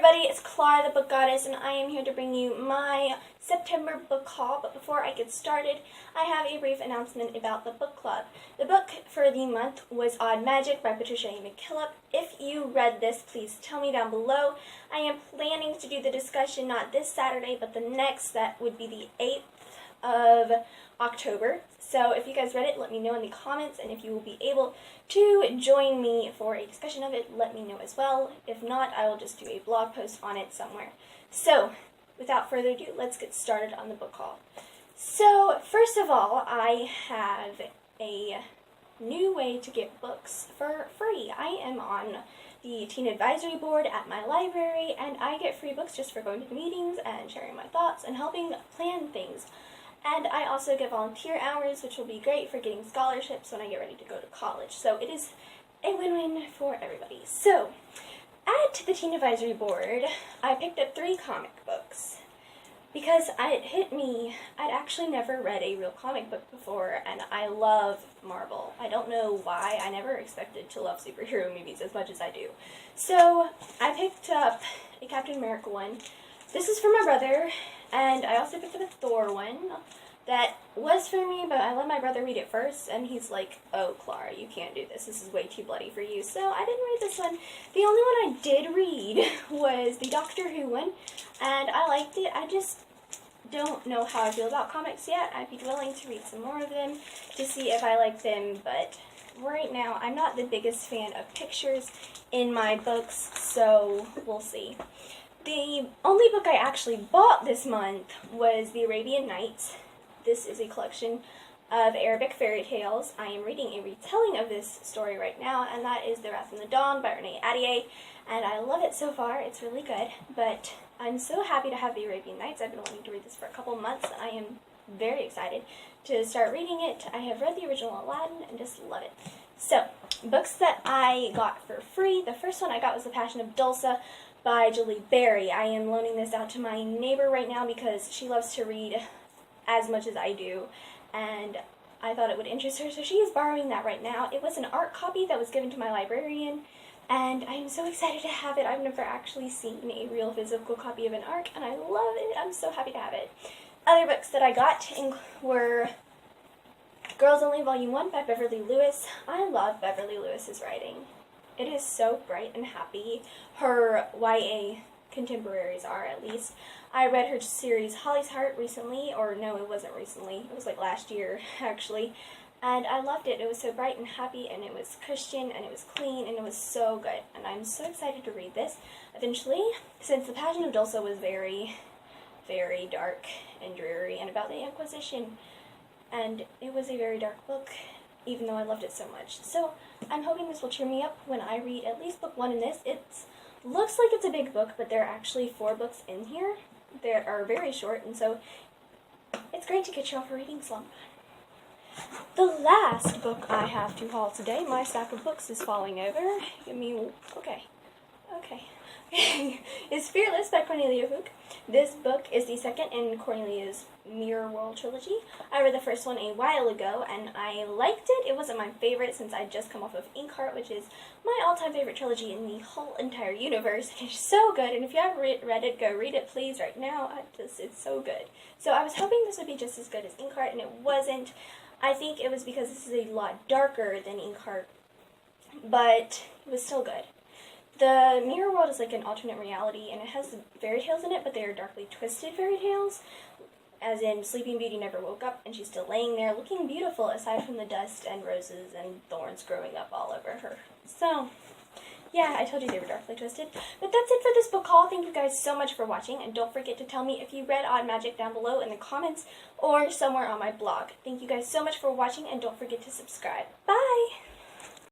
everybody, it's Clara the Book Goddess, and I am here to bring you my September book haul. But before I get started, I have a brief announcement about the book club. The book for the month was Odd Magic by Patricia A. McKillop. If you read this, please tell me down below. I am planning to do the discussion not this Saturday, but the next. That would be the 8th of October. So if you guys read it, let me know in the comments, and if you will be able to join me for a discussion of it, let me know as well. If not, I will just do a blog post on it somewhere. So without further ado, let's get started on the book haul. So first of all, I have a new way to get books for free. I am on the teen advisory board at my library, and I get free books just for going to the meetings and sharing my thoughts and helping plan things. And I also get volunteer hours, which will be great for getting scholarships when I get ready to go to college. So it is a win-win for everybody. So at the teen advisory board, I picked up 3 comic books because it hit me. I'd actually never read a real comic book before, and I love Marvel. I don't know why. I never expected to love superhero movies as much as I do. So I picked up a Captain America one. This is for my brother, and I also picked up a Thor one that was for me, but I let my brother read it first, and he's like, "Oh, Clara, you can't do this. This is way too bloody for you." So I didn't read this one. The only one I did read was the Doctor Who one, and I liked it. I just don't know how I feel about comics yet. I'd be willing to read some more of them to see if I like them, but right now I'm not the biggest fan of pictures in my books, so we'll see. The only book I actually bought this month was The Arabian Nights. This is a collection of Arabic fairy tales. I am reading a retelling of this story right now, and that is The Wrath and the Dawn by Renee Ahdieh, and I love it so far. It's really good, but I'm so happy to have The Arabian Nights. I've been wanting to read this for a couple months, and I am very excited to start reading it. I have read the original Aladdin and just love it. So, books that I got for free. The first one I got was The Passion of Dulce by Julie Berry. I am loaning this out to my neighbor right now because she loves to read as much as I do, and I thought it would interest her, so she is borrowing that right now. It was an art copy that was given to my librarian, and I am so excited to have it. I've never actually seen a real physical copy of an ARC, and I love it. I'm so happy to have it. Other books that I got were Girls Only Volume 1 by Beverly Lewis. I love Beverly Lewis's writing. It is so bright and happy. Her YA contemporaries are, at least. I read her series Holly's Heart recently, or no, it wasn't recently. It was like last year, actually. And I loved it. It was so bright and happy, and it was Christian, and it was clean, and it was so good. And I'm so excited to read this eventually, since The Passion of Dulce was very, very dark and dreary and about the Inquisition. And it was a very dark book, even though I loved it so much. So I'm hoping this will cheer me up when I read at least book 1 in this. It looks like it's a big book, but there are actually 4 books in here that are very short, and so it's great to get you off a reading slump. The last book I have to haul today, my stack of books is falling over. Okay. Is Fearless by Cornelia Hook. This book is the second in Cornelia's Mirror World trilogy. I read the first one a while ago, and I liked it. It wasn't my favorite since I'd just come off of Inkheart, which is my all-time favorite trilogy in the whole entire universe. It's so good, and if you haven't read it, go read it, please, right now. It's so good. So I was hoping this would be just as good as Inkheart, and it wasn't. I think it was because this is a lot darker than Inkheart, but it was still good. The Mirror World is like an alternate reality, and it has fairy tales in it, but they are darkly twisted fairy tales. As in, Sleeping Beauty never woke up, and she's still laying there looking beautiful, aside from the dust and roses and thorns growing up all over her. So, yeah, I told you they were darkly twisted. But that's it for this book haul. Thank you guys so much for watching, and don't forget to tell me if you read Odd Magic down below in the comments or somewhere on my blog. Thank you guys so much for watching, and don't forget to subscribe. Bye!